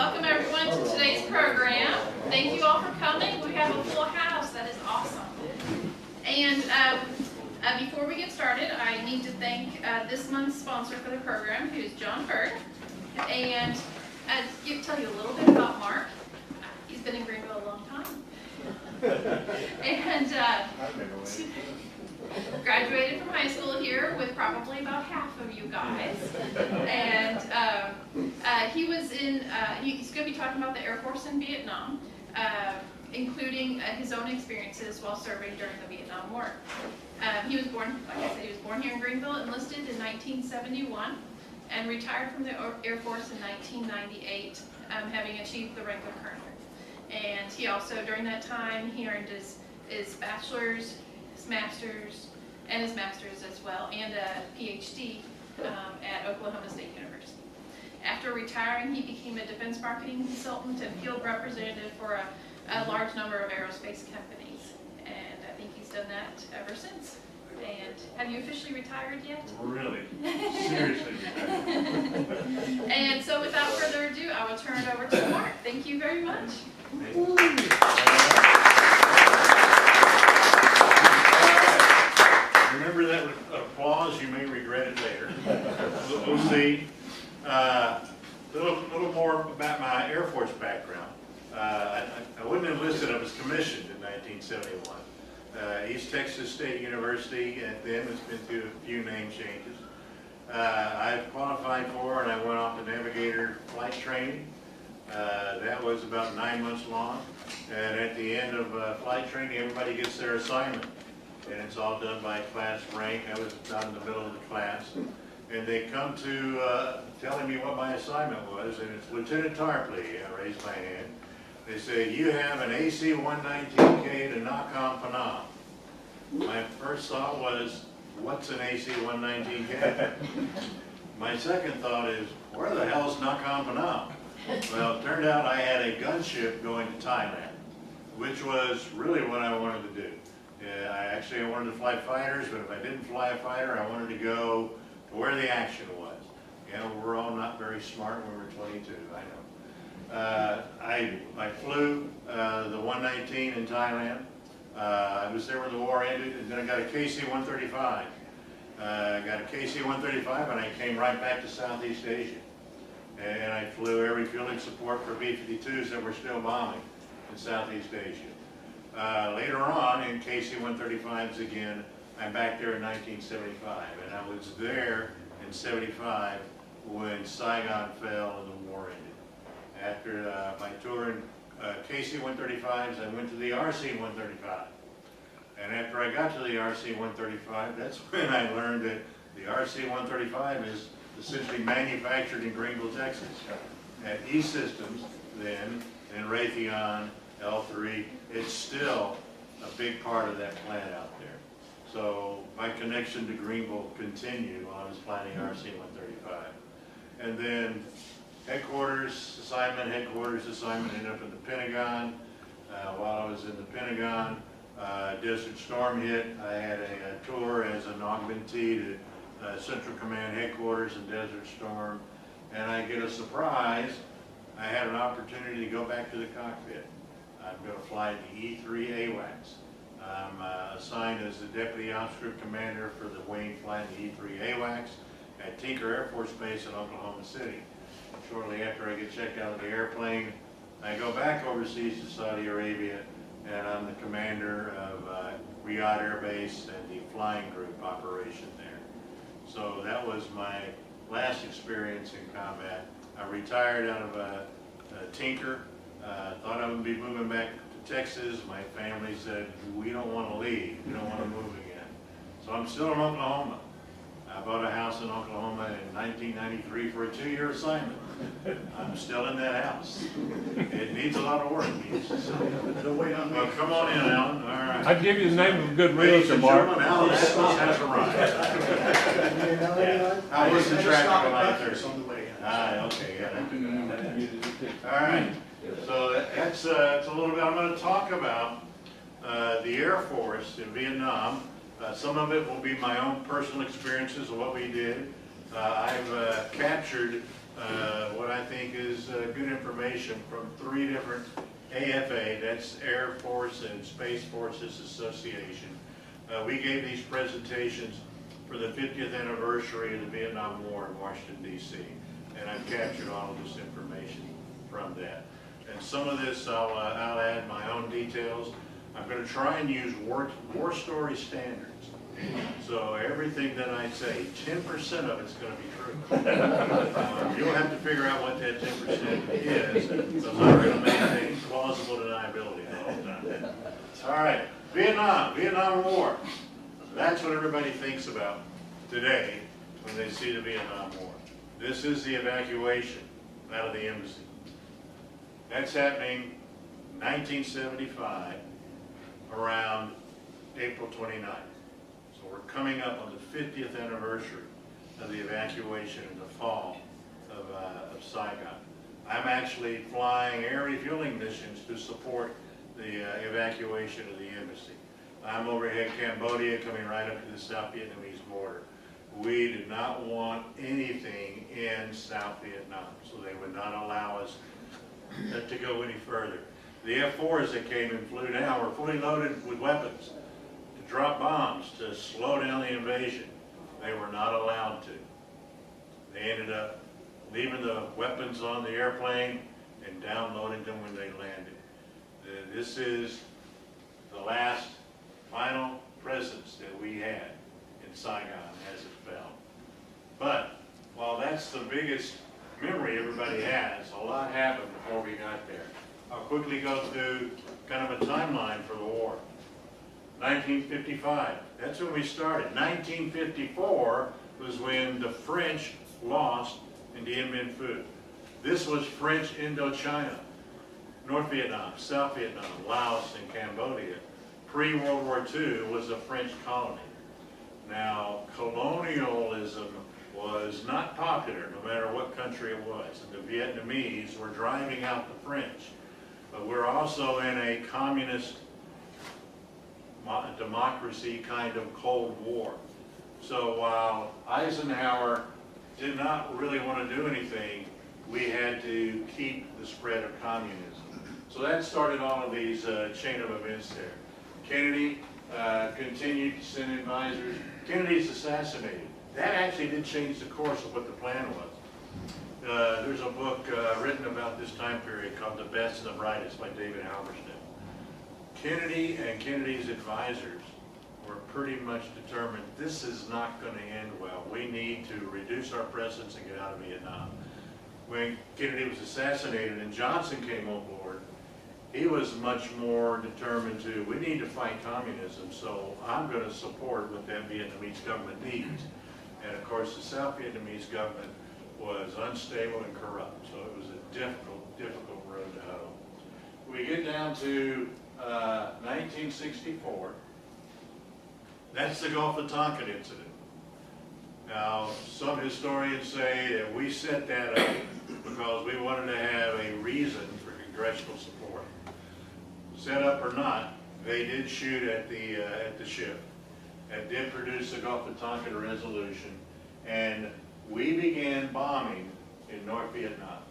welcome everyone to today's program. Thank you all for coming. We have a full house. That is awesome. And before we get started, I need to thank this month's sponsor for the program, who's John Berg. And tell you a little bit about Mark. He's been in Greenville a long time. And graduated from high school here with probably about half of you guys. And he's going to be talking about the Air Force in Vietnam, including his own experiences while serving during the Vietnam War. He was born, like I said, he was born here in Greenville, enlisted in 1971, and retired from the Air Force in 1998, having achieved the rank of colonel. And he also, during that time, he earned his bachelor's, his master's, and his master's as well, and a PhD at Oklahoma State University. After retiring, he became a defense marketing consultant and field representative for a large number of aerospace companies. And I think he's done that ever since. And have you officially retired yet? Really? Seriously retired. And so without further ado, I will turn it over to Mark. Thank you very much. Remember that applause, you may regret it later. We'll see. A little more about my Air Force background. I wasn't enlisted, I was commissioned in 1971. East Texas State University, and then it's been through a few name changes. I qualified for and I went off to navigator flight training. That was about 9 months long. And at the end of flight training, everybody gets their assignment. And it's all done by class rank. I was down in the middle of the class. And they come to telling me what my assignment was, and it's Lieutenant Tarpley. I raised my hand. They say, you have an AC-119K to knock on Phnom. My first thought was, what's an AC-119K? My second thought is, where the hell is Nakhon Phanom? Well, it turned out I had a gunship going to Thailand, which was really what I wanted to do. I wanted to fly fighters, but if I didn't fly a fighter, I wanted to go to where the action was. You know, we're all not very smart when we're 22, I know. I flew the 119 in Thailand. I was there when the war ended, and then I got a KC-135. I got a KC-135, and I came right back to Southeast Asia. And I flew air refueling support for B-52s that were still bombing in Southeast Asia. Later on, in KC-135s again, I'm back there in 1975, and I was there in 75 when Saigon fell and the war ended. After my tour in KC-135s, I went to the RC-135. And after I got to the RC-135, that's when I learned that the RC-135 is essentially manufactured in Greenville, Texas. At E-Systems then, and Raytheon, L3, it's still a big part of that plant out there. So my connection to Greenville continued while I was flying the RC-135. And then headquarters assignment ended up in the Pentagon. While I was in the Pentagon, Desert Storm hit. I had a tour as an augmentee to Central Command headquarters in Desert Storm, and I get a surprise. I had an opportunity to go back to the cockpit. I'm going to fly the E-3 AWACS. I'm assigned as the Deputy Ops Group Commander for the wing flying the E-3 AWACS at Tinker Air Force Base in Oklahoma City. Shortly after I get checked out of the airplane, I go back overseas to Saudi Arabia, and I'm the commander of Riyadh Air Base and the flying group operation there. So that was my last experience in combat. I retired out of Tinker. Thought I would be moving back to Texas. My family said, we don't want to leave. We don't want to move again. So I'm still in Oklahoma. I bought a house in Oklahoma in 1993 for a 2-year assignment. I'm still in that house. It needs a lot of work. Well, come on in, Alan. All right. I'd give you the name of a good realtor, Mark. Alan has arrived. How was the traffic like there? Okay, yeah. All right. So that's a little bit. I'm going to talk about the Air Force in Vietnam. Some of it will be my own personal experiences of what we did. I've captured what I think is good information from 3 different AFA, that's Air Force and Space Forces Association. We gave these presentations for the 50th anniversary of the Vietnam War in Washington, D.C. And I've captured all of this information from that. And some of this I'll add my own details. I'm going to try and use war story standards. So everything that I say, 10% of it's going to be true. You'll have to figure out what that 10% is, because I'm going to maintain plausible deniability all the time. All right, Vietnam War. That's what everybody thinks about today when they see the Vietnam War. This is the evacuation out of the embassy. That's happening 1975, around April 29th. So we're coming up on the 50th anniversary of the evacuation in the fall of Saigon. I'm actually flying air refueling missions to support the evacuation of the embassy. I'm overhead Cambodia, coming right up to the South Vietnamese border. We did not want anything in South Vietnam, so they would not allow us to go any further. The F-4s that came and flew down were fully loaded with weapons to drop bombs to slow down the invasion. They were not allowed to. They ended up leaving the weapons on the airplane and downloading them when they landed. This is the last final presence that we had in Saigon as it fell. But while that's the biggest memory everybody has, a lot happened before we got there. I'll quickly go through kind of a timeline for the war. 1955, that's when we started. 1954 was when the French lost in Dien Bien Phu. This was French Indochina, North Vietnam, South Vietnam, Laos, and Cambodia. Pre-World War II was a French colony. Now, colonialism was not popular, no matter what country it was. And the Vietnamese were driving out the French. But we're also in a communist democracy kind of Cold War. So while Eisenhower did not really want to do anything, we had to keep the spread of communism. So that started all of these chain of events there. Kennedy continued to send advisors. Kennedy's assassinated. That actually did change the course of what the plan was. There's a book written about this time period called The Best and the Brightest by David Halberstam. Kennedy and Kennedy's advisors were pretty much determined this is not going to end well. We need to reduce our presence and get out of Vietnam. When Kennedy was assassinated and Johnson came on board, he was much more determined to, we need to fight communism, so I'm going to support what that Vietnamese government needs. And of course, the South Vietnamese government was unstable and corrupt, so it was a difficult road to hoe. We get down to 1964. That's the Gulf of Tonkin incident. Now, some historians say that we set that up because we wanted to have a reason for congressional support. Set up or not, they did shoot at the ship. That did produce the Gulf of Tonkin resolution, and we began bombing in North Vietnam.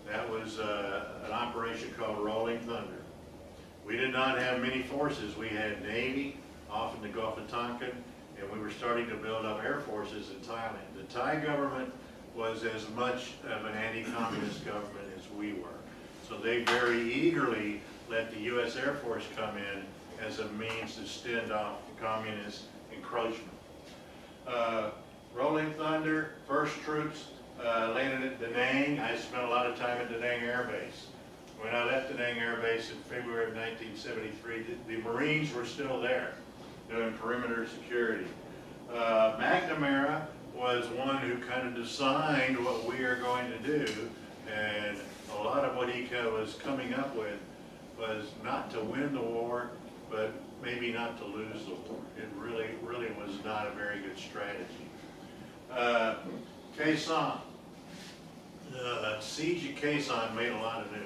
That was an operation called Rolling Thunder. We did not have many forces. We had Navy off in the Gulf of Tonkin, and we were starting to build up air forces in Thailand. The Thai government was as much of an anti-communist government as we were. So they very eagerly let the U.S. Air Force come in as a means to stand off communist encroachment. Rolling Thunder, first troops landed at Da Nang. I spent a lot of time at Da Nang Air Base. When I left Da Nang Air Base in February of 1973, the Marines were still there doing perimeter security. McNamara was one who kind of designed what we are going to do, and a lot of what he was coming up with was not to win the war, but maybe not to lose the war. It really was not a very good strategy. Khe Sanh. The siege of Khe Sanh made a lot of news.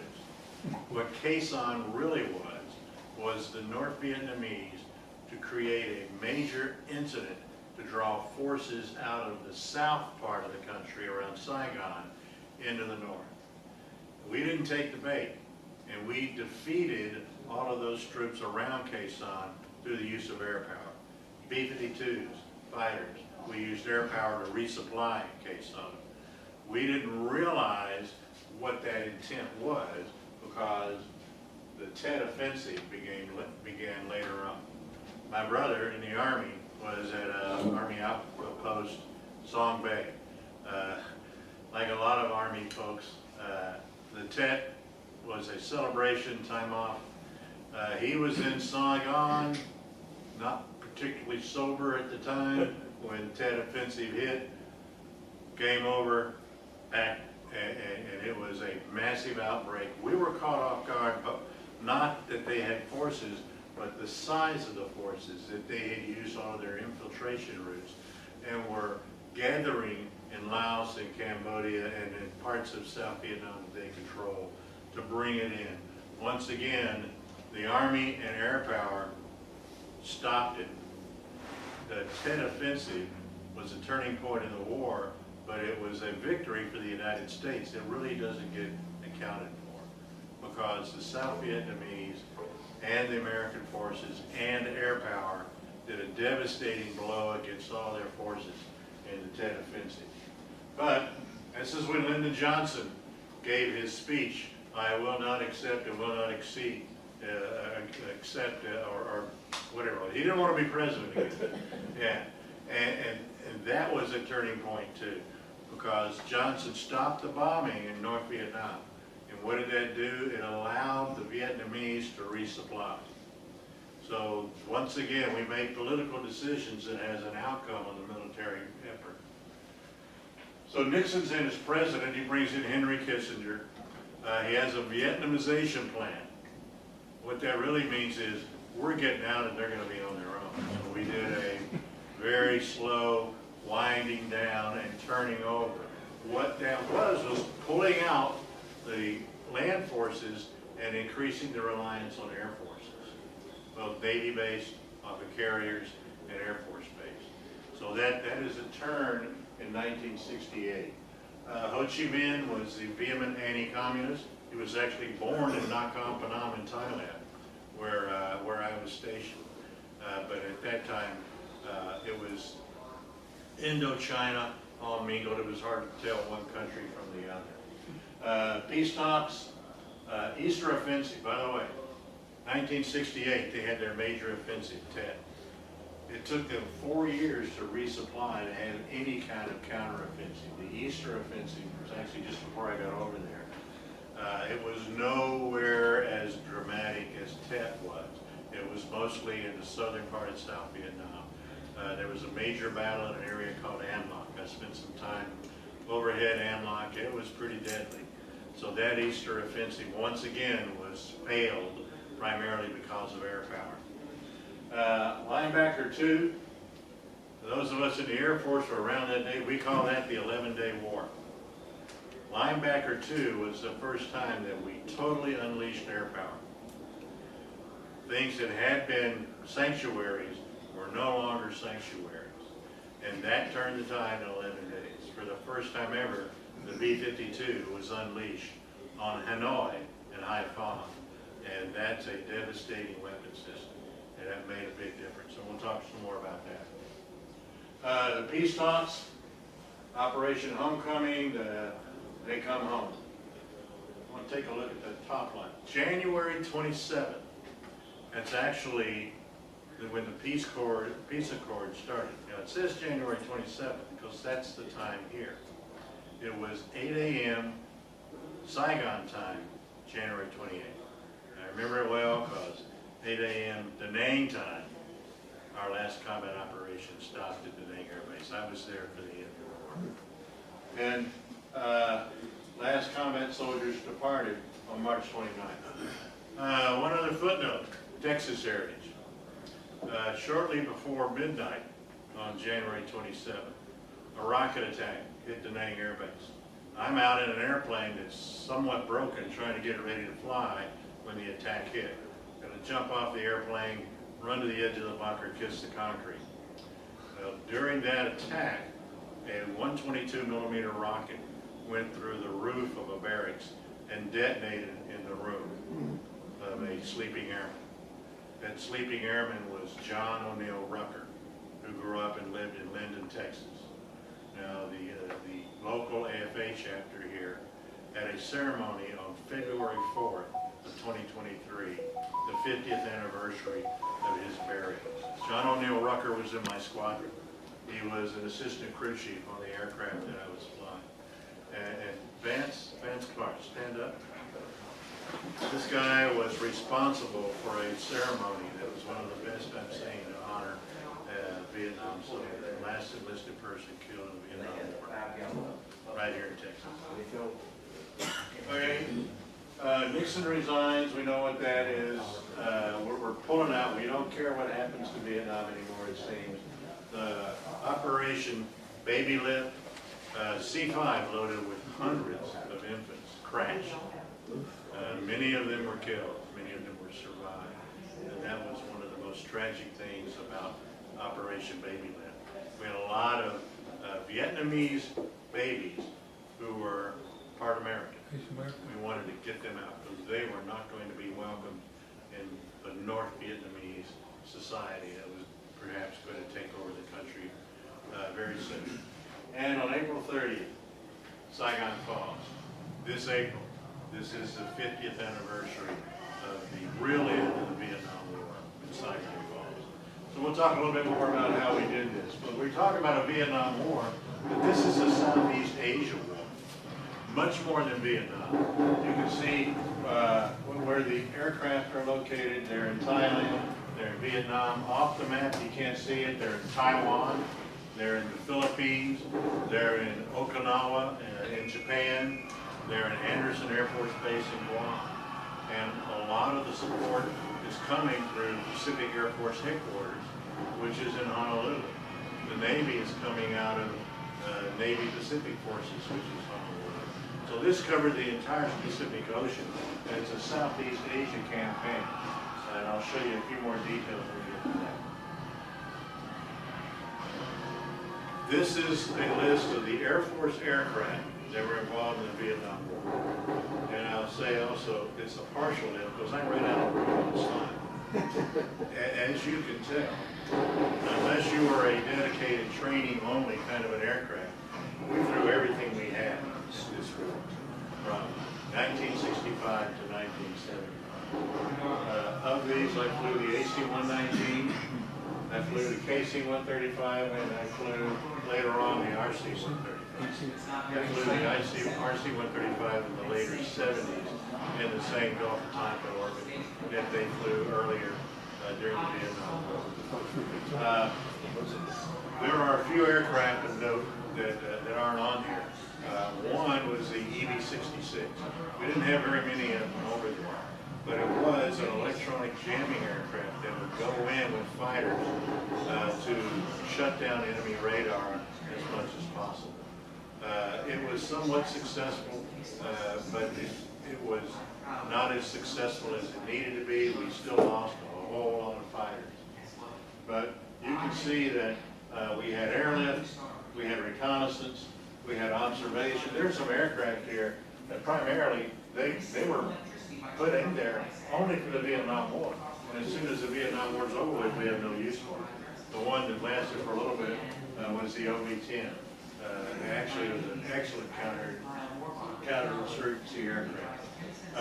What Khe Sanh really was the North Vietnamese to create a major incident to draw forces out of the south part of the country around Saigon into the north. We didn't take the bait, and we defeated all of those troops around Quezon through the use of air power. B-52s, fighters, we used air power to resupply Quezon. We didn't realize what that intent was because the Tet Offensive began later on. My brother in the Army was at Army Outpost Song Bay. Like a lot of Army folks, the Tet was a celebration, time off. He was in Saigon, not particularly sober at the time when Tet Offensive hit. Game over, back, and it was a massive outbreak. We were caught off guard, but not that they had forces, but the size of the forces that they had used on their infiltration routes and were gathering in Laos and Cambodia and in parts of South Vietnam that they control to bring it in. Once again, the Army and air power stopped it. The Tet Offensive was a turning point in the war, but it was a victory for the United States. It really doesn't get accounted for because the South Vietnamese and the American forces and air power did a devastating blow against all their forces in the Tet Offensive. But this is when Lyndon Johnson gave his speech, I will not accept and will not exceed, or whatever. He didn't want to be president again. Yeah, and that was a turning point too, because Johnson stopped the bombing in North Vietnam. And what did that do? It allowed the Vietnamese to resupply. So once again, we make political decisions that has an outcome on the military effort. So Nixon's in as president, he brings in Henry Kissinger. He has a Vietnamization plan. What that really means is we're getting out and they're going to be on their own. So we did a very slow winding down and turning over. What that was pulling out the land forces and increasing the reliance on air forces, both Navy-based, off of carriers, and Air Force base. So that is a turn in 1968. Ho Chi Minh was the vehement anti-communist. He was actually born in Nakhon Phanom in Thailand, where I was stationed. But at that time, it was Indochina all mingled. It was hard to tell one country from the other. Peace talks, Easter Offensive, by the way, 1968, they had their major offensive, Tet. It took them 4 years to resupply to have any kind of counteroffensive. The Easter Offensive was actually just before I got over there. It was nowhere as dramatic as Tet was. It was mostly in the southern part of South Vietnam. There was a major battle in an area called An Loc. I spent some time overhead An Loc. It was pretty deadly. So that Easter Offensive, once again, was failed primarily because of air power. Linebacker 2, those of us in the Air Force were around that day, we call that the 11-Day War. Linebacker 2 was the first time that we totally unleashed air power. Things that had been sanctuaries were no longer sanctuaries. And that turned the tide in 11 days. For the first time ever, the B-52 was unleashed on Hanoi and Haiphong. And that's a devastating weapon system. And that made a big difference. And we'll talk some more about that. The peace talks, Operation Homecoming, they come home. I want to take a look at the top line. January 27th. That's actually when the peace accord started. Now it says January 27th because that's the time here. It was 8 a.m. Saigon time, January 28th. I remember it well because 8 a.m. Da Nang time, our last combat operation stopped at Da Nang Air Base. I was there for the end of the war. And last combat soldiers departed on March 29th. One other footnote, Texas Heritage. Shortly before midnight on January 27th, a rocket attack hit Da Nang Air Base. I'm out in an airplane that's somewhat broken trying to get it ready to fly when the attack hit. Going to jump off the airplane, run to the edge of the bunker, kiss the concrete. During that attack, a 122 millimeter rocket went through the roof of a barracks and detonated in the room of a sleeping airman. That sleeping airman was John O'Neill Rucker, who grew up and lived in Linden, Texas. Now, the local AFA chapter here had a ceremony on February 4th of 2023, the 50th anniversary of his burial. John O'Neill Rucker was in my squadron. He was an assistant crew chief on the aircraft that I was flying. And Vance, come on, stand up. This guy was responsible for a ceremony that was one of the best I've seen to honor Vietnam soldiers, the last enlisted person killed in the Vietnam War, right here in Texas. Okay, Nixon resigns, we know what that is. We're pulling out, we don't care what happens to Vietnam anymore, it seems. The Operation Baby Lift, C-5 loaded with hundreds of infants crashed. Many of them were killed, many of them were survived. And that was one of the most tragic things about Operation Baby Lift. We had a lot of Vietnamese babies who were part American. We wanted to get them out because they were not going to be welcomed in the North Vietnamese society that was perhaps going to take over the country very soon. And on April 30th, Saigon Falls. This April, this is the 50th anniversary of the real end of the Vietnam War in Saigon Falls. So we'll talk a little bit more about how we did this. But we're talking about a Vietnam War, but this is a Southeast Asia war, much more than Vietnam. You can see where the aircraft are located. They're in Thailand, they're in Vietnam. Off the map, you can't see it, they're in Taiwan, they're in the Philippines, they're in Okinawa, in Japan, they're in Anderson Air Force Base in Guam. And a lot of the support is coming through Pacific Air Force Headquarters, which is in Honolulu. The Navy is coming out of Navy Pacific Forces, which is Honolulu. So this covered the entire Pacific Ocean, and it's a Southeast Asia campaign. And I'll show you a few more details when we get to that. This is a list of the Air Force aircraft that were involved in the Vietnam War. And I'll say also, it's a partial list because I ran out of room on the slide. As you can tell, unless you were a dedicated training only kind of an aircraft, we threw everything we had in this war from 1965 to 1970. Of these, I flew the AC-119, I flew the KC-135, and I flew later on the RC-135. I flew the RC-135 in the later 70s in the same Gulf of Tonkin orbit that they flew earlier during the Vietnam War. There are a few aircraft of note that aren't on here. One was the EV-66. We didn't have very many of them over there, but it was an electronic jamming aircraft that would go in with fighters to shut down enemy radar as much as possible. It was somewhat successful, but it was not as successful as it needed to be. We still lost a whole lot of fighters. But you can see that we had airlift, we had reconnaissance, we had observation. There's some aircraft here that primarily they were put in there only for the Vietnam War. And as soon as the Vietnam War's over with, we have no use for it. The one that lasted for a little bit was the OV-10. Actually, it was an excellent counterinsurgency aircraft.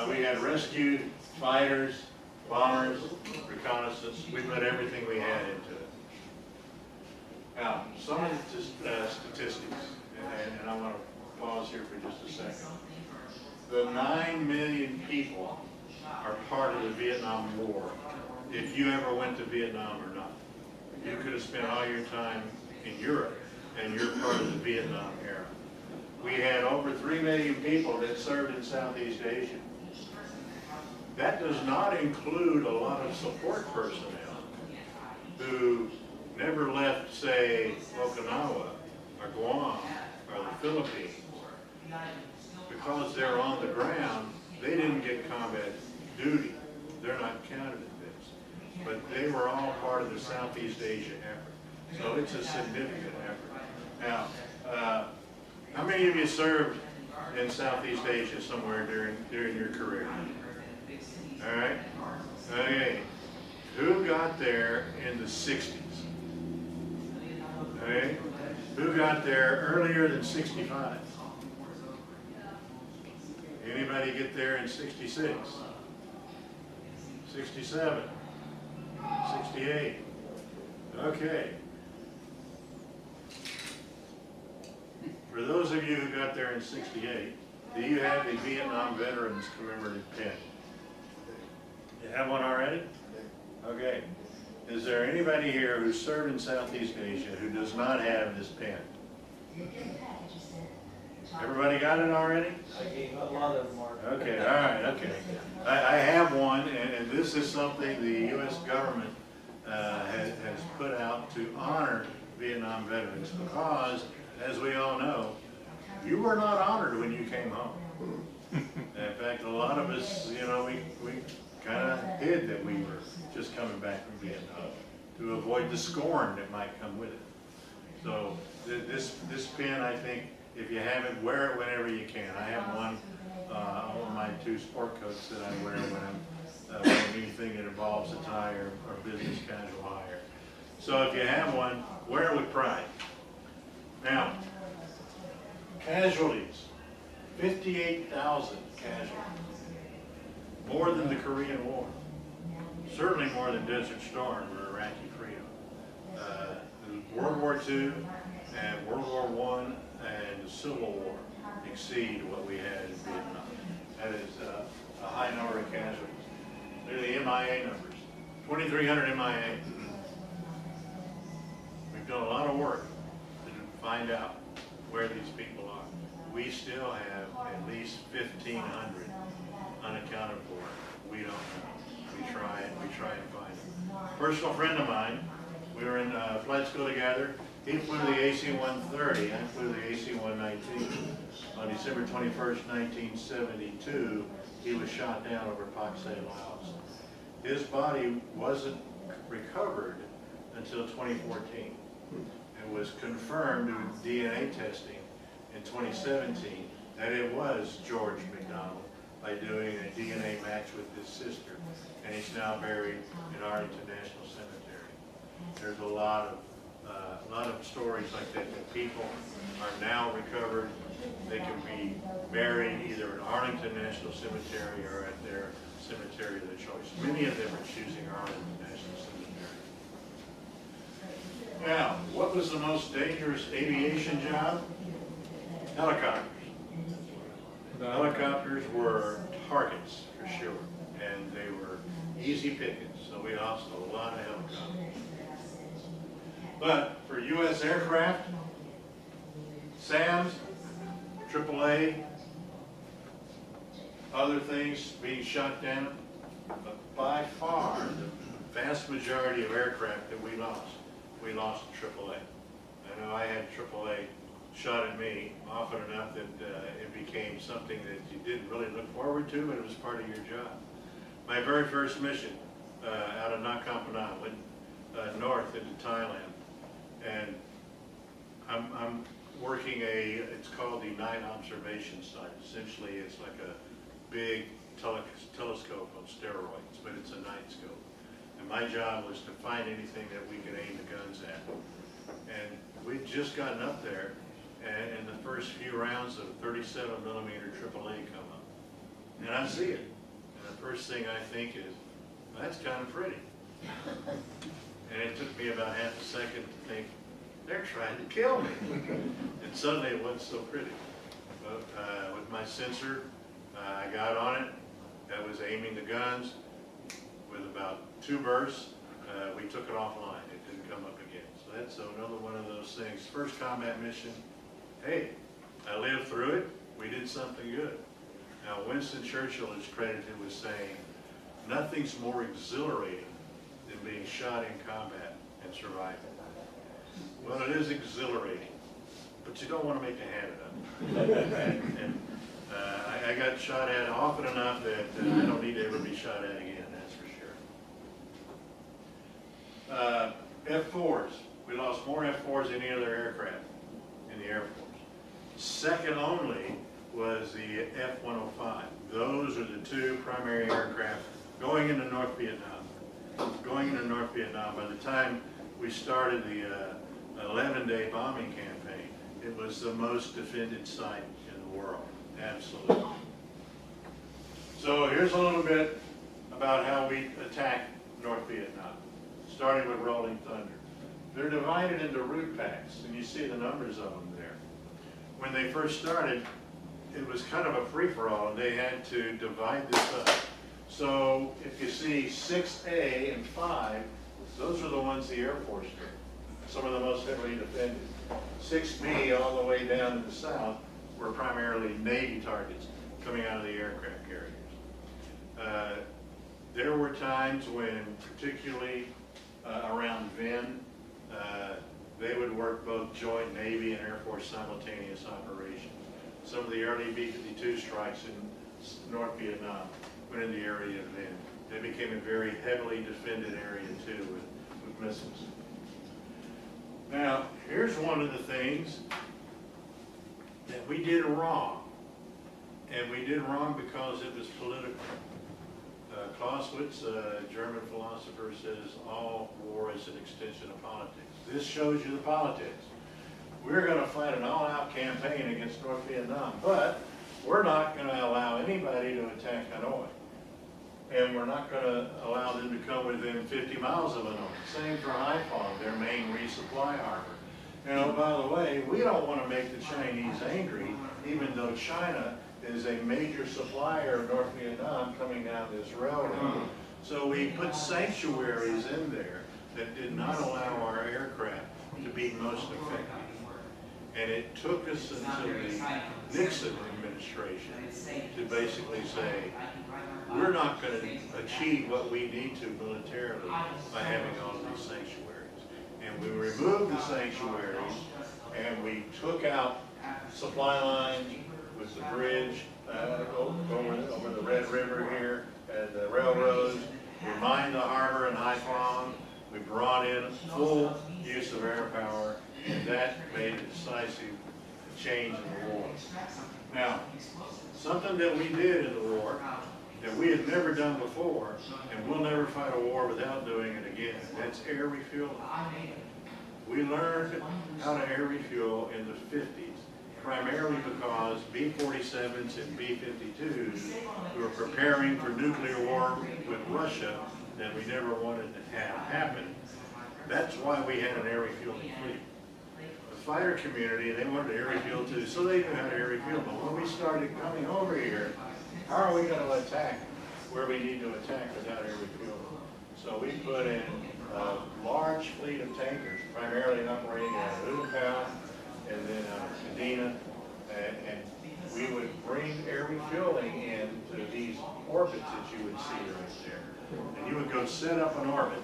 We had rescue fighters, bombers, reconnaissance. We put everything we had into it. Now, some of the statistics, and I want to pause here for just a second. The 9 million people are part of the Vietnam War. If you ever went to Vietnam or not, you could have spent all your time in Europe, and you're part of the Vietnam era. We had over 3 million people that served in Southeast Asia. That does not include a lot of support personnel who never left, say, Okinawa or Guam or the Philippines. Because they're on the ground, they didn't get combat duty. They're not counted in this. But they were all part of the Southeast Asia effort. So it's a significant effort. Now, how many of you served in Southeast Asia somewhere during your career? All right? Okay. Who got there in the 60s? Okay. Who got there earlier than 65? Anybody get there in 66? 67? 68? Okay. For those of you who got there in 68, do you have a Vietnam Veterans commemorative pin? You have one already? Okay. Is there anybody here who served in Southeast Asia who does not have this pin? Everybody got it already? I gave a lot of them, Mark. Okay, all right, okay. I have one, and this is something the U.S. government has put out to honor Vietnam veterans because, as we all know, you were not honored when you came home. In fact, a lot of us, you know, we kind of hid that we were just coming back from Vietnam to avoid the scorn that might come with it. So this pin, I think, if you haven't, wear it whenever you can. I have one on my 2 sport coats that I wear when I'm wearing anything that involves a tie or business casual hire. So if you have one, wear it with pride. Now, casualties, 58,000 casualties, more than the Korean War, certainly more than Desert Storm or Iraqi freedom. World War II and World War I and the Civil War exceed what we had in Vietnam. That is a high number of casualties. They're the MIA numbers, 2,300 MIA. We've done a lot of work to find out where these people are. We still have at least 1,500 unaccounted for. We don't know. We try and find them. Personal friend of mine, we were in flight school together. He flew the AC-130, I flew the AC-119. On December 21st, 1972, he was shot down over Pak Se, Laos. His body wasn't recovered until 2014. It was confirmed with DNA testing in 2017 that it was George McDonald by doing a DNA match with his sister. And he's now buried in Arlington National Cemetery. There's a lot of stories like that people are now recovered. They can be buried either at Arlington National Cemetery or at their cemetery of their choice. Many of them are choosing Arlington National Cemetery. Now, what was the most dangerous aviation job? Helicopters. Helicopters were targets for sure, and they were easy pickings, so we lost a lot of helicopters. But for U.S. aircraft, SAMs, AAA, other things being shot down, but by far the vast majority of aircraft that we lost AAA. I know I had AAA shot at me often enough that it became something that you didn't really look forward to, but it was part of your job. My very first mission out of Nakhon Phanom went north into Thailand, and I'm working it's called the Night Observation Site. Essentially, it's like a big telescope on steroids, but it's a night scope. And my job was to find anything that we could aim the guns at. And we'd just gotten up there, and in the first few rounds of 37 millimeter AAA come up. And I see it. And the first thing I think is, well, that's kind of pretty. And it took me about half a second to think, they're trying to kill me. And suddenly it wasn't so pretty. But with my sensor, I got on it. That was aiming the guns. With about 2 bursts, we took it offline. It didn't come up again. So that's another one of those things. First combat mission, hey, I lived through it. We did something good. Now, Winston Churchill is credited with saying, nothing's more exhilarating than being shot in combat and surviving. Well, it is exhilarating, but you don't want to make a habit of it. And I got shot at often enough that I don't need to ever be shot at again, that's for sure. F-4s. We lost more F-4s than any other aircraft in the Air Force. Second only was the F-105. Those are the two primary aircraft going into North Vietnam. Going into North Vietnam. By the time we started the 11-day bombing campaign, it was the most defended site in the world. Absolutely. So here's a little bit about how we attacked North Vietnam, starting with Rolling Thunder. They're divided into route packs, and you see the numbers of them there. When they first started, it was kind of a free-for-all, and they had to divide this up. So if you see 6A and 5, those are the ones the Air Force did, some of the most heavily defended. 6B all the way down to the south were primarily Navy targets coming out of the aircraft carriers. There were times when, particularly around Vinh, they would work both joint Navy and Air Force simultaneous operations. Some of the early B-52 strikes in North Vietnam went in the area of Vinh. They became a very heavily defended area too with missiles. Now, here's one of the things that we did wrong. And we did wrong because it was political. Clausewitz, a German philosopher, says all war is an extension of politics. This shows you the politics. We're going to fight an all-out campaign against North Vietnam, but we're not going to allow anybody to attack Hanoi. And we're not going to allow them to come within 50 miles of Hanoi. Same for Haiphong, their main resupply harbor. And oh, by the way, we don't want to make the Chinese angry, even though China is a major supplier of North Vietnam coming down this railroad. So we put sanctuaries in there that did not allow our aircraft to be most effective. And it took us until the Nixon administration to basically say, we're not going to achieve what we need to militarily by having all of these sanctuaries. And we removed the sanctuaries and we took out supply lines with the bridge over the Red River here and the railroads. We mined the harbor in Haiphong. We brought in full use of air power, and that made a decisive change in the war. Now, something that we did in the war that we had never done before, and we'll never fight a war without doing it again, that's air refueling. We learned how to air refuel in the 50s, primarily because B-47s and B-52s were preparing for nuclear war with Russia that we never wanted to have happen. That's why we had an air refueling fleet. The fighter community, they wanted to air refuel too, so they knew how to air refuel. But when we started coming over here, how are we going to attack where we need to attack without air refuel? So we put in a large fleet of tankers, primarily operating out of U Thao and then out of Medina, and we would bring air refueling into these orbits that you would see right there. And you would go set up an orbit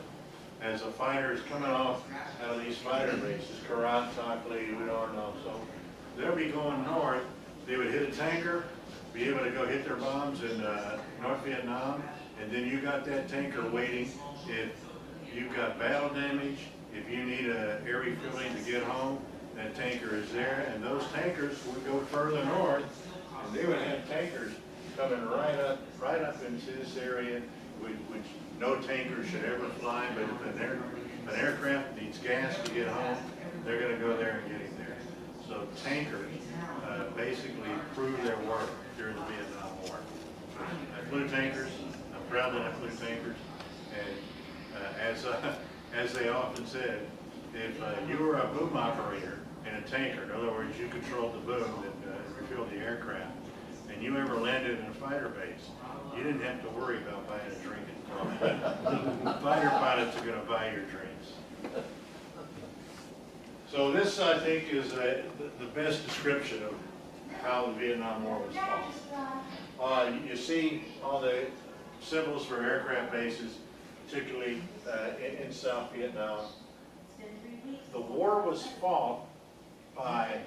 as a fighter is coming off out of these fighter bases, Karat, Tarpley, Udon, so they'll be going north. They would hit a tanker, be able to go hit their bombs in North Vietnam, and then you got that tanker waiting. If you've got battle damage, if you need air refueling to get home, that tanker is there, and those tankers would go further north, and they would have tankers coming right up into this area, which no tanker should ever fly, but if an aircraft needs gas to get home, they're going to go there and get him there. So tankers basically proved their work during the Vietnam War. I flew tankers. I'm proud that I flew tankers. And as they often said, if you were a boom operator in a tanker, in other words, you controlled the boom that refueled the aircraft, and you ever landed in a fighter base, you didn't have to worry about buying a drink at the fighter pilots are going to buy your drinks. So this, I think, is the best description of how the Vietnam War was fought. You see all the symbols for aircraft bases, particularly in South Vietnam. The war was fought by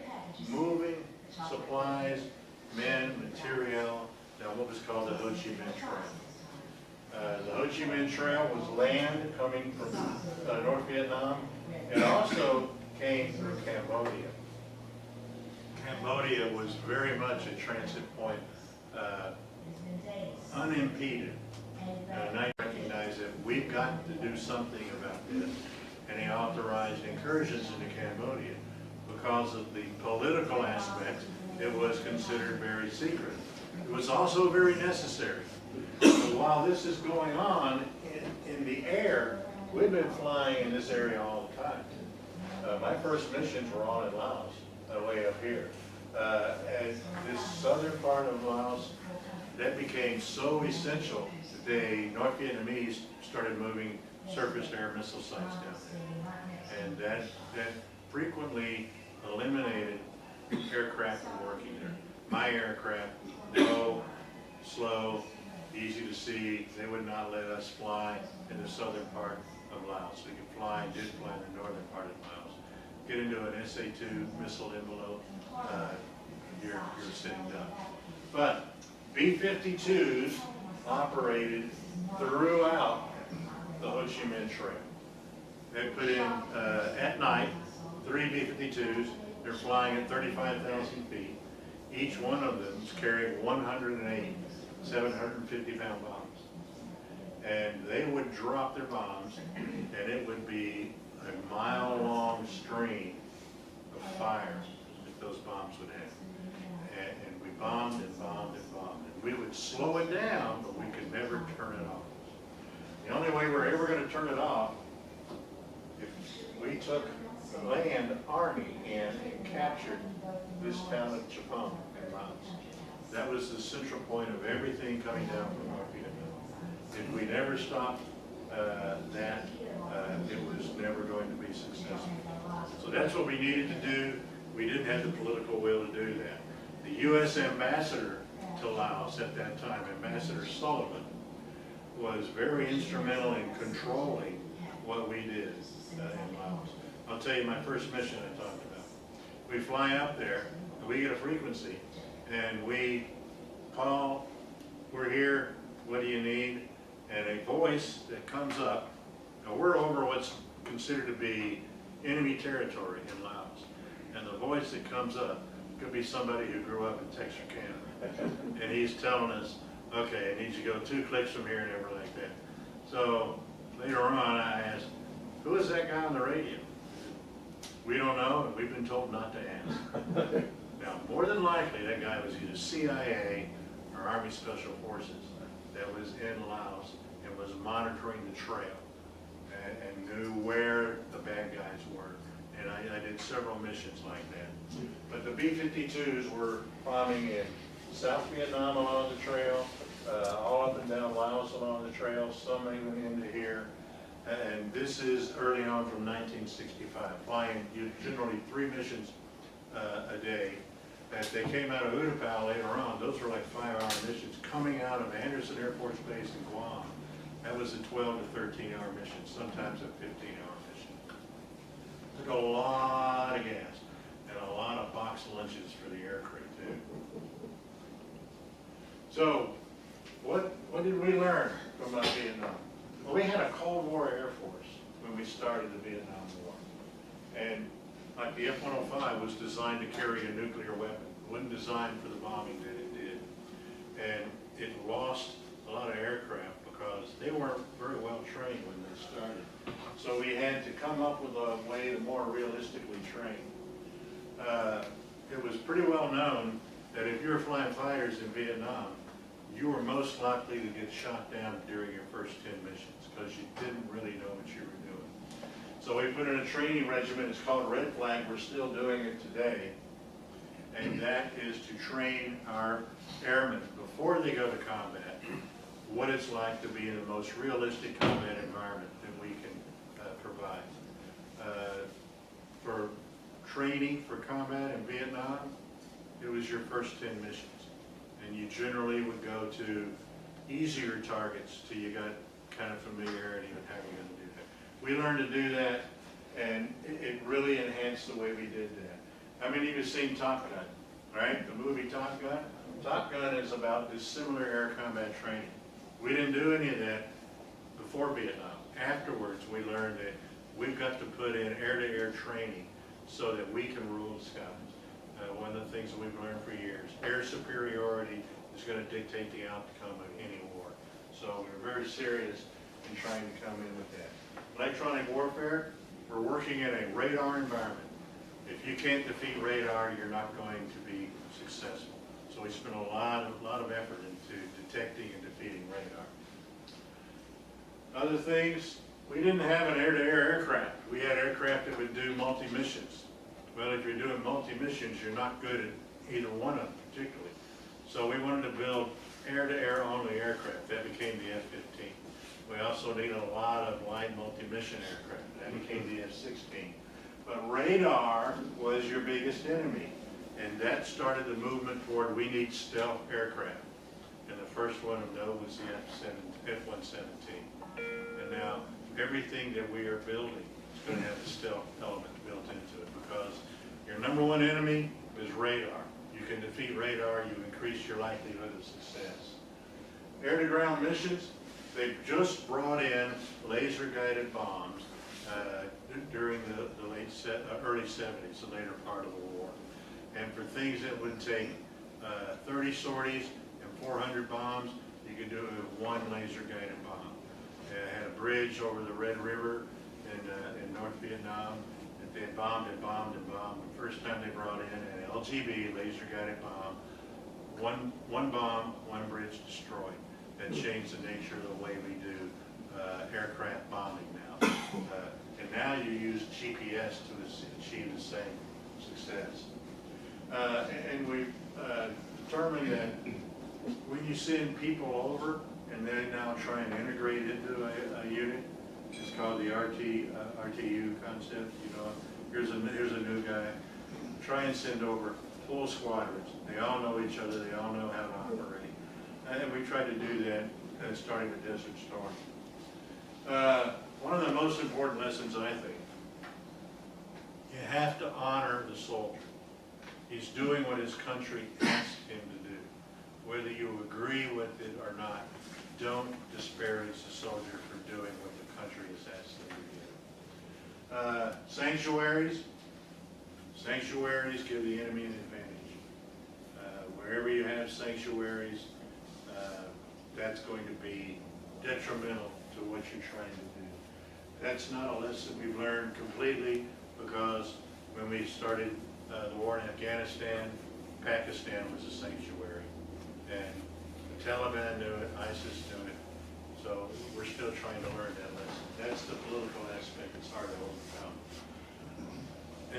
moving supplies, men, material, down what was called the Ho Chi Minh Trail. The Ho Chi Minh Trail was land coming from North Vietnam and also came through Cambodia. Cambodia was very much a transit point, unimpeded. And I recognize that we've got to do something about this. And he authorized incursions into Cambodia. Because of the political aspect, it was considered very secret. It was also very necessary. So while this is going on in the air, we've been flying in this area all the time. My first missions were all in Laos, way up here. And this southern part of Laos, that became so essential that the North Vietnamese started moving surface-to-air missile sites down there. And that frequently eliminated aircraft from working there. My aircraft, low, slow, easy to see, they would not let us fly in the southern part of Laos. We could fly and did fly in the northern part of Laos. Get into an SA-2 missile envelope, you're sitting duck. But B-52s operated throughout the Ho Chi Minh Trail. They put in, at night, 3 B-52s. They're flying at 35,000 feet. Each one of them is carrying 108 750-pound bombs. And they would drop their bombs, and it would be a mile-long stream of fire that those bombs would have. And we bombed and bombed and bombed. And we would slow it down, but we could never turn it off. The only way we're ever going to turn it off, if we took the land army in and captured this town of Chapong in Laos. That was the central point of everything coming down from North Vietnam. If we never stopped that, it was never going to be successful. So that's what we needed to do. We didn't have the political will to do that. The U.S. ambassador to Laos at that time, Ambassador Sullivan, was very instrumental in controlling what we did in Laos. I'll tell you my first mission I talked about. We fly up there, and we get a frequency, and we call, we're here, what do you need? And a voice that comes up, now we're over what's considered to be enemy territory in Laos. And the voice that comes up could be somebody who grew up in Texarkana. And he's telling us, okay, I need you to go 2 clicks from here and everything like that. So later on I asked, who is that guy on the radio? We don't know, and we've been told not to ask. Now, more than likely, that guy was either CIA or Army Special Forces that was in Laos and was monitoring the trail and knew where the bad guys were. And I did several missions like that. But the B-52s were bombing in South Vietnam along the trail, all up and down Laos along the trail, some even into here. And this is early on from 1965, flying generally 3 missions a day. As they came out of Utapao later on, those were like 5-hour missions coming out of Anderson Air Force Base in Guam. That was a 12 to 13-hour mission, sometimes a 15-hour mission. Took a lot of gas and a lot of boxed lunches for the air crew too. So, what did we learn from Vietnam? Well, we had a Cold War Air Force when we started the Vietnam War. And like the F-105 was designed to carry a nuclear weapon. It wasn't designed for the bombing that it did. And it lost a lot of aircraft because they weren't very well trained when they started. So we had to come up with a way to more realistically train. It was pretty well known that if you were flying fighters in Vietnam, you were most likely to get shot down during your first 10 missions because you didn't really know what you were doing. So we put in a training regimen, it's called Red Flag, we're still doing it today. And that is to train our airmen before they go to combat, what it's like to be in the most realistic combat environment that we can provide. For training for combat in Vietnam, it was your first 10 missions. And you generally would go to easier targets till you got kind of familiarity with how you're going to do that. We learned to do that, and it really enhanced the way we did that. How many of you have seen Top Gun, right? The movie Top Gun? Top Gun is about this similar air combat training. We didn't do any of that before Vietnam. Afterwards, we learned that we've got to put in air-to-air training so that we can rule the skies. One of the things that we've learned for years, air superiority is going to dictate the outcome of any war. So we're very serious in trying to come in with that. Electronic warfare, we're working in a radar environment. If you can't defeat radar, you're not going to be successful. So we spent a lot of effort into detecting and defeating radar. Other things, we didn't have an air-to-air aircraft. We had aircraft that would do multi-missions. Well, if you're doing multi-missions, you're not good at either one of them particularly. So we wanted to build air-to-air only aircraft. That became the F-15. We also need a lot of light multi-mission aircraft. That became the F-16. But radar was your biggest enemy. And that started the movement toward we need stealth aircraft. And the first one of note was the F-117. And now everything that we are building is going to have a stealth element built into it because your number one enemy is radar. You can defeat radar, you increase your likelihood of success. Air-to-ground missions, they've just brought in laser-guided bombs during the early 70s, the later part of the war. And for things that would take 30 sorties and 400 bombs, you could do it with one laser-guided bomb. It had a bridge over the Red River in North Vietnam. They had bombed and bombed and bombed. The first time they brought in an LGB, laser-guided bomb, one bomb, one bridge destroyed. That changed the nature of the way we do aircraft bombing now. And now you use GPS to achieve the same success. And we've determined that when you send people over and they now try and integrate into a unit, it's called the RTU concept. You know, here's a new guy. Try and send over full squadrons. They all know each other. They all know how to operate. And we tried to do that starting with Desert Storm. One of the most important lessons, I think, you have to honor the soldier. He's doing what his country asks him to do. Whether you agree with it or not, don't disparage the soldier for doing what the country has asked them to do. Sanctuaries give the enemy an advantage. Wherever you have sanctuaries, that's going to be detrimental to what you're trying to do. That's not a lesson we've learned completely because when we started the war in Afghanistan, Pakistan was a sanctuary. And the Taliban knew it, ISIS knew it. So we're still trying to learn that lesson. That's the political aspect that's hard to overcome.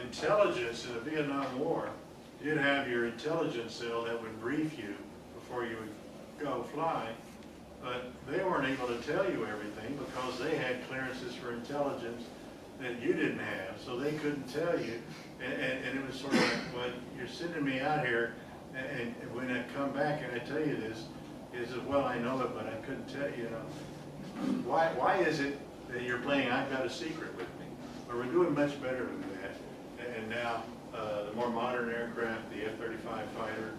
Intelligence in the Vietnam War did have your intelligence cell that would brief you before you would go fly, but they weren't able to tell you everything because they had clearances for intelligence that you didn't have, so they couldn't tell you. And it was sort of like, well, you're sending me out here, and when I come back and I tell you this, is that, well, I know it, but I couldn't tell you, why is it that you're playing I've got a secret with me? But we're doing much better than that. And now, the more modern aircraft, the F-35 fighter,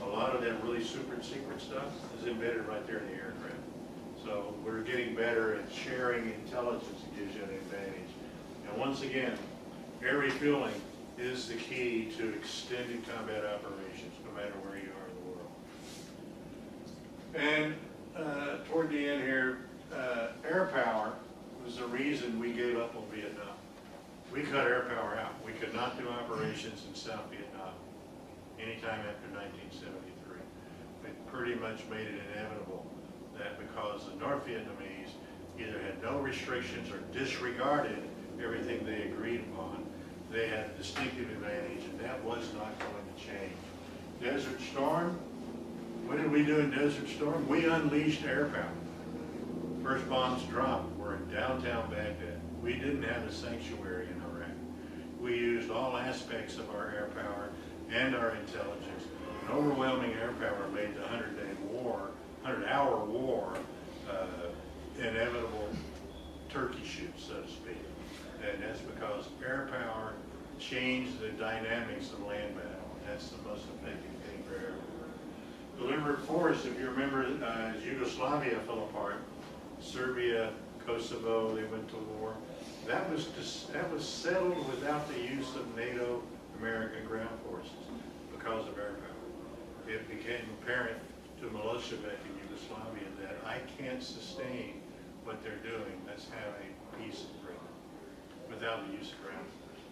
a lot of that really super secret stuff is embedded right there in the aircraft. So we're getting better at sharing intelligence that gives you an advantage. And once again, air refueling is the key to extended combat operations, no matter where you are in the world. And toward the end here, air power was the reason we gave up on Vietnam. We cut air power out. We could not do operations in South Vietnam anytime after 1973. It pretty much made it inevitable that because the North Vietnamese either had no restrictions or disregarded everything they agreed upon, they had a distinctive advantage, and that was not going to change. Desert Storm, what did we do in Desert Storm? We unleashed air power. First bombs dropped were in downtown Baghdad. We didn't have a sanctuary in Iraq. We used all aspects of our air power and our intelligence. An overwhelming air power made the 100-hour war, inevitable turkey shoot, so to speak. And that's because air power changed the dynamics of land battle. That's the most effective thing for air power. Deliberate force, if you remember, as Yugoslavia fell apart, Serbia, Kosovo, they went to war. That was settled without the use of NATO American ground forces. because of air power. It became apparent to Milosevic in Yugoslavia that I can't sustain what they're doing. Let's have a peace agreement without the use of ground forces.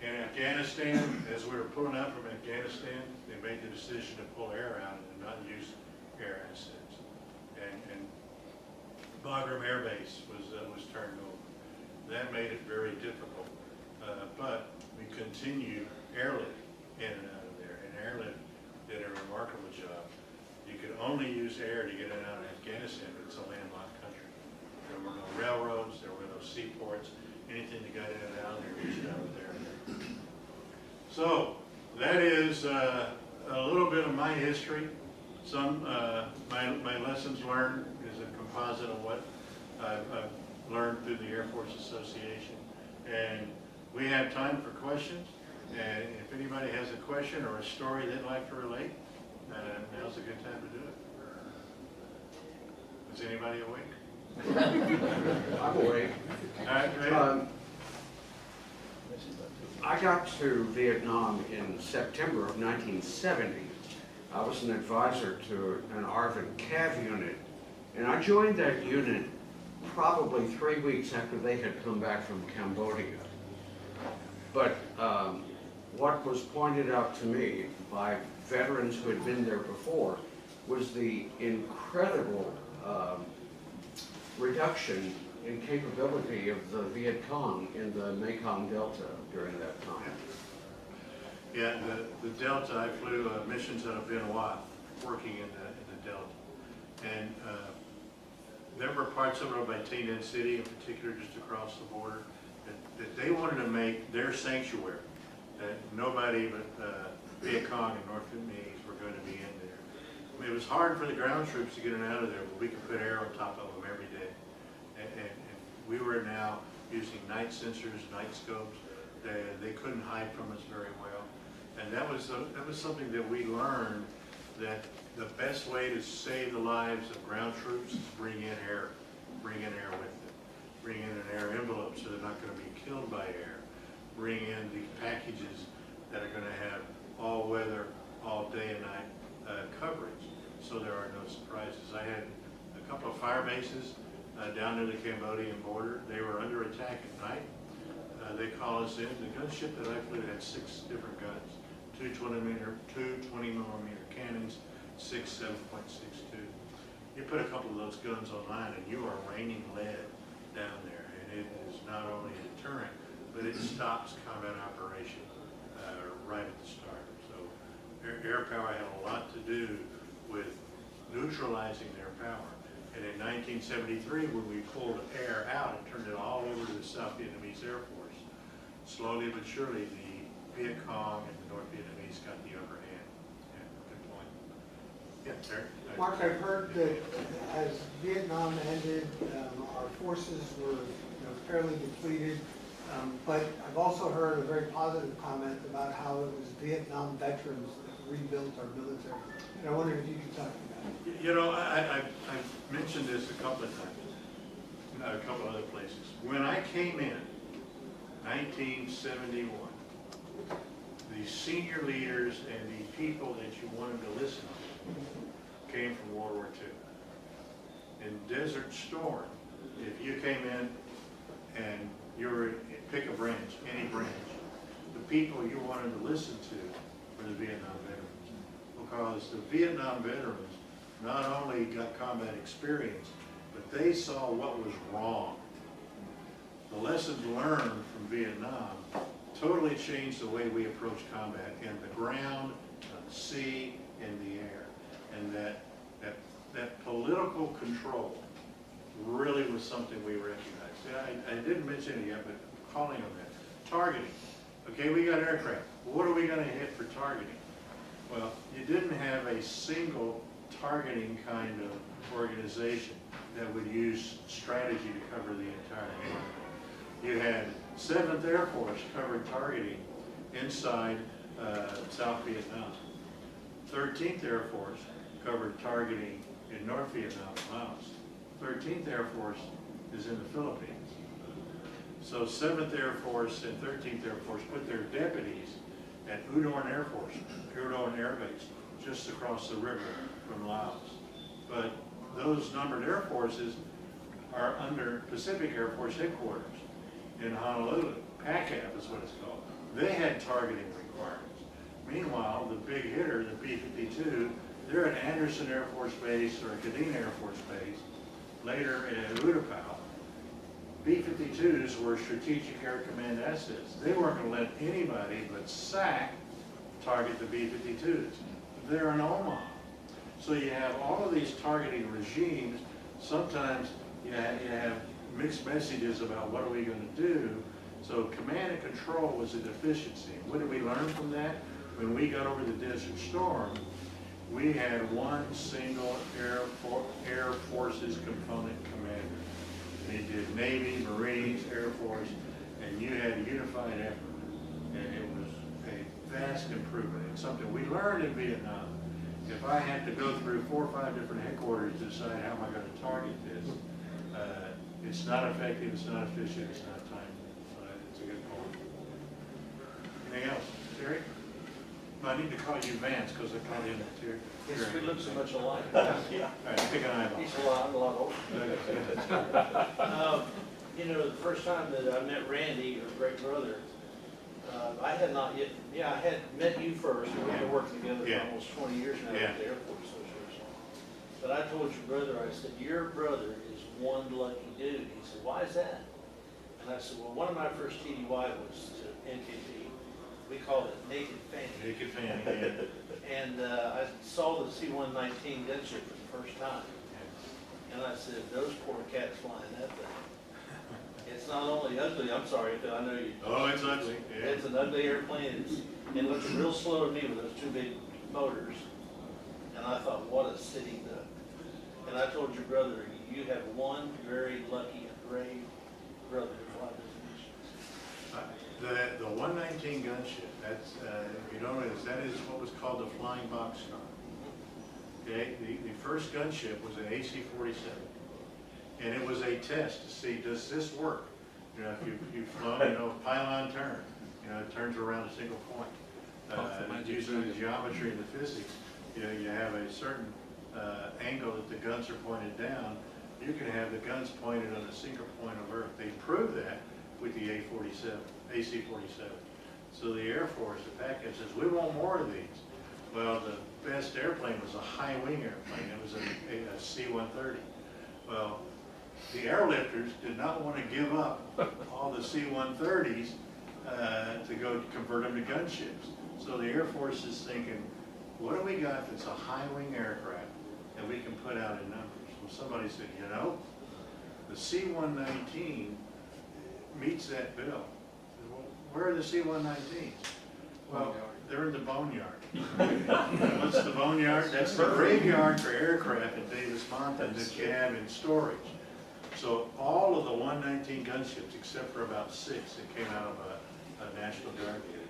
In Afghanistan, as we were pulling out from Afghanistan, they made the decision to pull air out and not use air assets. And Bagram Air Base was turned over. That made it very difficult. But we continued airlift in and out of there. And airlift did a remarkable job. You could only use air to get in and out of Afghanistan, but it's a landlocked country. There were no railroads, there were no seaports. Anything that got in and out there, reached out there. So that is a little bit of my history. Some my lessons learned is a composite of what I've learned through the Air Force Association. And we have time for questions. And if anybody has a question or a story they'd like to relate, now's a good time to do it. Is anybody awake? I'm awake. All right, great. I got to Vietnam in September of 1970. I was an advisor to an ARVN CAV unit, and I joined that unit probably 3 weeks after they had come back from Cambodia. But what was pointed out to me by veterans who had been there before was the incredible reduction in capability of the Viet Cong in the Mekong Delta during that time. Yeah, the Delta, I flew missions out of Benoit, working in the Delta. And there were parts of it by Tay Ninh City, in particular, just across the border, that they wanted to make their sanctuary. That nobody but Viet Cong and North Vietnamese were going to be in there. I mean, it was hard for the ground troops to get in and out of there, but we could put air on top of them every day. And we were now using night sensors, night scopes. They couldn't hide from us very well. And that was something that we learned, that the best way to save the lives of ground troops is bring in air with them. Bring in an air envelope so they're not going to be killed by air. Bring in the packages that are going to have all weather, all day and night coverage, so there are no surprises. I had a couple of fire bases down near the Cambodian border. They were under attack at night. They call us in. The gunship that I flew had 6 different guns, two 20 millimeter cannons, 6 7.62. You put a couple of those guns online and you are raining lead down there, and it is not only a deterrent, but it stops combat operation right at the start. So air power had a lot to do with neutralizing their power. And in 1973, when we pulled air out and turned it all over to the South Vietnamese Air Force, slowly but surely the Viet Cong and the North Vietnamese got the upper hand. Yeah, good point. Yeah, Terry? Mark, I've heard that as Vietnam ended, our forces were fairly depleted, but I've also heard a very positive comment about how it was Vietnam veterans that rebuilt our military. And I wondered if you could talk about it. You know, I've mentioned this a couple of times, a couple other places. When I came in, 1971, the senior leaders and the people that you wanted to listen to came from World War II. In Desert Storm, if you came in and you were, pick a branch, any branch, the people you wanted to listen to were the Vietnam veterans. Because the Vietnam veterans not only got combat experience, but they saw what was wrong. The lessons learned from Vietnam totally changed the way we approach combat in the ground, on the sea, in the air. And that political control really was something we recognized. I didn't mention it yet, but calling on that. Targeting. Okay, we got aircraft. What are we going to hit for targeting? Well, you didn't have a single targeting kind of organization that would use strategy to cover the entire nation. You had 7th Air Force covered targeting inside South Vietnam. 13th Air Force covered targeting in North Vietnam and Laos. 13th Air Force is in the Philippines. So 7th Air Force and 13th Air Force put their deputies at Udorn Air Base, just across the river from Laos. But those numbered air forces are under Pacific Air Force Headquarters in Honolulu. PACAF is what it's called. They had targeting requirements. Meanwhile, the big hitter, the B-52, they're at Anderson Air Force Base or Kadena Air Force Base, later at Utapao. B-52s were Strategic Air Command assets. They weren't going to let anybody but SAC target the B-52s. They're in Omaha. So you have all of these targeting regimes. Sometimes you have mixed messages about what are we going to do. So command and control was a deficiency. What did we learn from that? When we got over the Desert Storm, we had one single Air Forces component commander. And he did Navy, Marines, Air Force, and you had a unified effort. And it was a vast improvement. It's something we learned in Vietnam. If I had to go through 4 or 5 different headquarters to decide how am I going to target this, it's not effective, it's not efficient, it's not timely. It's a good point. Anything else? Terry? I need to call you Vance because I called him Terry. Yes, we look so much alike. Yeah. All right, pick an eyeball. I'm a lot older. You know, the first time that I met Randy, your great brother, I had not yet, I had met you first. We've been working together for almost 20 years now Yeah. at the Air Force Association. But I told your brother, I said, your brother is one lucky dude. He said, why is that? And I said, well, one of my first TDY was to NKP. We called it Naked Fanny. Naked Fanny, yeah. And I saw the C-119 gunship for the first time. And I said, those poor cats flying that thing. It's not only ugly, I'm sorry, I know you. Oh, it's ugly, yeah. It's an ugly airplane. It looks real slow to me with those 2 big motors. And I thought, what a sitting duck. And I told your brother, you have one very lucky and brave brother to fly those missions. The 119 gunship, that's, if you don't know this, that is what was called the Flying Boxcar. Okay, the first gunship was an AC-47. And it was a test to see, does this work? You know, if you've flown, pylon turn, it turns around a single point. Using the geometry and the physics, you have a certain angle that the guns are pointed down. You can have the guns pointed on a single point of Earth. They proved that with the AC-47. So the Air Force, the PACAF says, we want more of these. Well, the best airplane was a high wing airplane. It was a C-130. Well, the airlifters did not want to give up all the C-130s to go convert them to gunships. So the Air Force is thinking, what do we got that's a high wing aircraft that we can put out in numbers? Well, somebody said, the C-119 meets that bill. Well, where are the C-119s? Well, they're in the boneyard. What's the boneyard? That's the graveyard for aircraft in Davis Mountain that you have in storage. So all of the 119 gunships, except for about 6 that came out of a National Guard unit,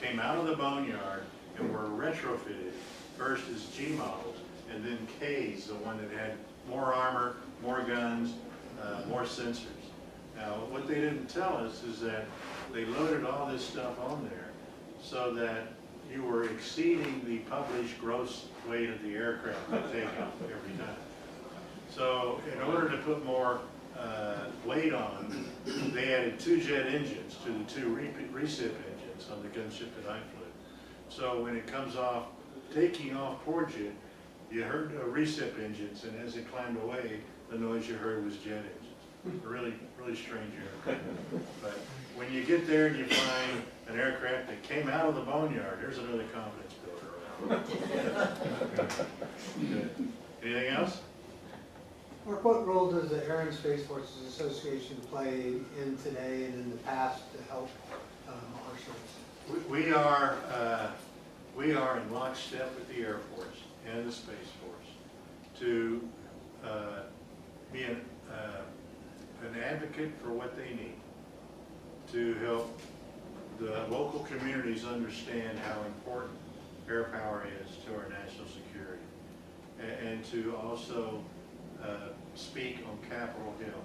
came out of the boneyard and were retrofitted first as G models and then K's, the one that had more armor, more guns, more sensors. Now, what they didn't tell us is that they loaded all this stuff on there so that you were exceeding the published gross weight of the aircraft to take off every time. So in order to put more weight on, they added 2 jet engines to the 2 recip engines on the gunship that I flew. So when it comes off, taking off port jet, you heard recip engines, and as it climbed away, the noise you heard was jet engines. A really, really strange aircraft. But when you get there and you find an aircraft that came out of the boneyard, there's another confidence builder. Good. Anything else? Mark, what role does the Air and Space Forces Association play in today and in the past to help our service? We are in lockstep with the Air Force and the Space Force to be an advocate for what they need to help the local communities understand how important air power is to our national security, and to also speak on Capitol Hill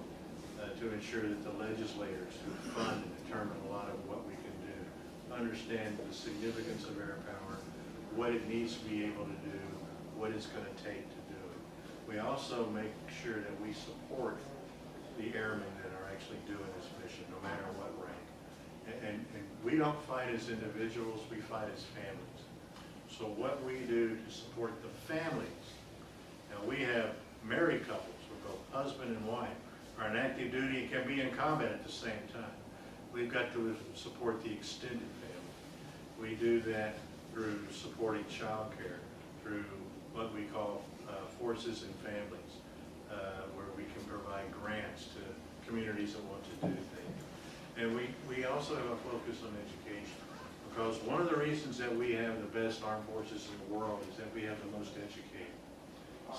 to ensure that the legislators who fund and determine a lot of what we can do understand the significance of air power, what it needs to be able to do, what it's going to take to do it. We also make sure that we support the airmen that are actually doing this mission, no matter what rank. And we don't fight as individuals, we fight as families. So what we do to support the families, now we have married couples, where both husband and wife are in active duty and can be in combat at the same time. We've got to support the extended family. We do that through supporting child care, through what we call forces and families, where we can provide grants to communities that want to do things. And we also have a focus on education, because one of the reasons that we have the best armed forces in the world is that we have the most educated.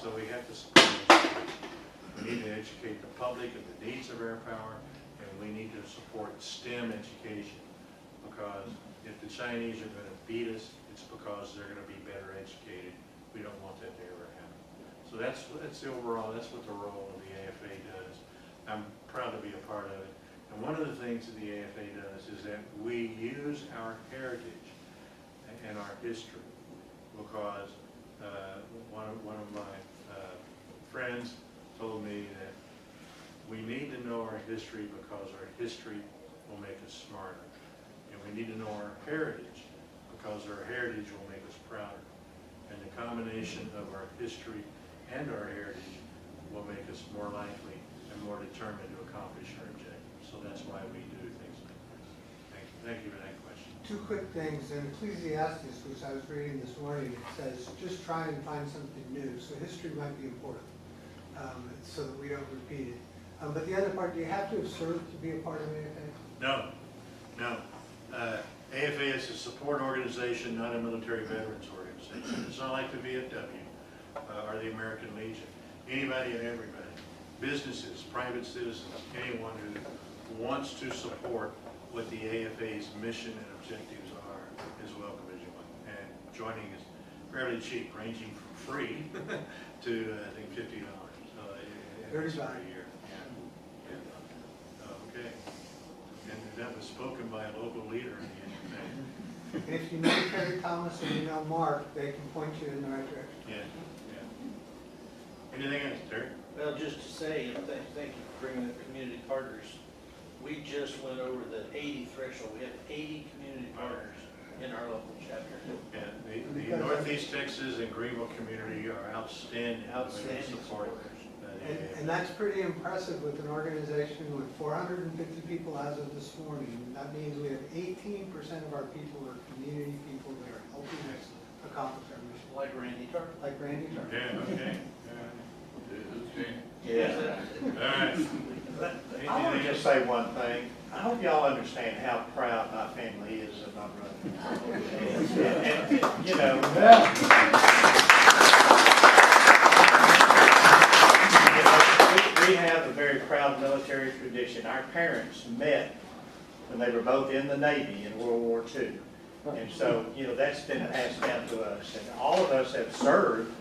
So we have to support education. We need to educate the public of the needs of air power, and we need to support STEM education, because if the Chinese are going to beat us, it's because they're going to be better educated. We don't want that to ever happen. So that's the overall, that's what the role of the AFA does. I'm proud to be a part of it. And one of the things that the AFA does is that we use our heritage and our history, because one of my friends told me that we need to know our history because our history will make us smarter. And we need to know our heritage because our heritage will make us prouder. And the combination of our history and our heritage will make us more likely and more determined to accomplish our objectives. So that's why we do things like this. Thank you for that question. Two quick things. In Ecclesiastes, which I was reading this morning, it says, just try and find something new. So history might be important, so that we don't repeat it. But the other part, do you have to have served to be a part of AFA? No. AFA is a support organization, not a military veterans organization. It's not like the VFW or the American Legion. Anybody and everybody, businesses, private citizens, anyone who wants to support what the AFA's mission and objectives are is welcome as you want. And joining is fairly cheap, ranging from free to I think $50. $35 a year. Okay. And that was spoken by a local leader in the AFA. And if you know Terry Thomas or you know Mark, they can point you in the right direction. Yeah. Anything else, Terry? Well, just to say, and thank you for bringing the community partners. We just went over the 80 threshold. We have 80 community partners in our local chapter. Yeah, the Northeast Texas and Greenville community are outstanding. Outstanding support. And that's pretty impressive with an organization with 450 people as of this morning. That means we have 18% of our people are community people that are helping us accomplish our mission. Like Randy Tarpley. Like Randy Tarpley. Yeah, okay. Yeah. All right. I want to just say one thing. I hope y'all understand how proud my family is of my brother. And, you know, we have a very proud military tradition. Our parents met when they were both in the Navy in World War II. And so, you know, that's been passed down to us. And all of us have served,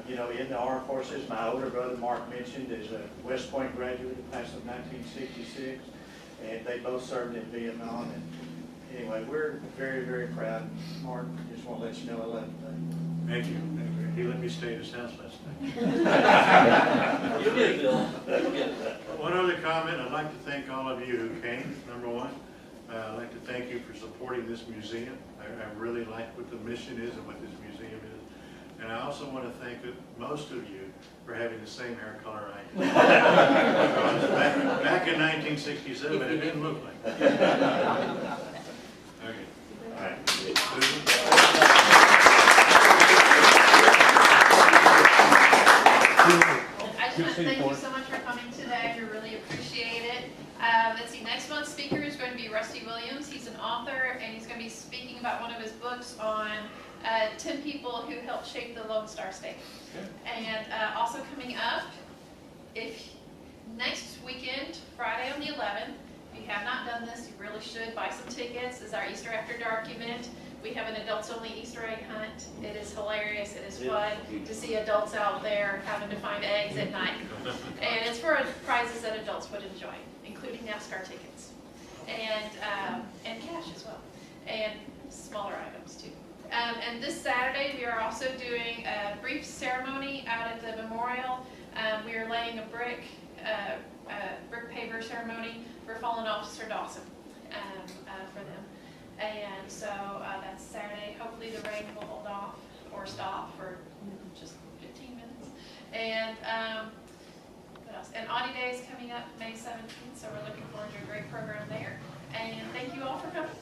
you know, in the armed forces. My older brother, Mark, mentioned, is a West Point graduate, class of 1966. And they both served in Vietnam. And anyway, we're very, very proud. Mark, just want to let you know I love you. Thank you. He let me stay at his house last night. You did, Bill. One other comment, I'd like to thank all of you who came, number one. I'd like to thank you for supporting this museum. I really like what the mission is and what this museum is. And I also want to thank most of you for having the same hair color I do. Because back in 1967, it didn't look like that. Okay. All right. Susan? I just want to thank you so much for coming today. We really appreciate it. Let's see, next month's speaker is going to be Rusty Williams. He's an author, and he's going to be speaking about one of his books on 10 people who helped shape the Lone Star State. And also coming up, next weekend, Friday on the 11th, if you have not done this, you really should buy some tickets. This is our Easter After Dark event. We have an adults-only Easter egg hunt. It is hilarious. It is fun to see adults out there having to find eggs at night. And it's for prizes that adults would enjoy, including NASCAR tickets and cash as well. and smaller items too. And this Saturday, we are also doing a brief ceremony out at the memorial. We are laying a brick paver ceremony for fallen officer Dawson for them. And so that's Saturday. Hopefully the rain will hold off or stop for just 15 minutes. And what else? And Audie Day is coming up May 17th, so we're looking forward to a great program there. And thank you all for coming.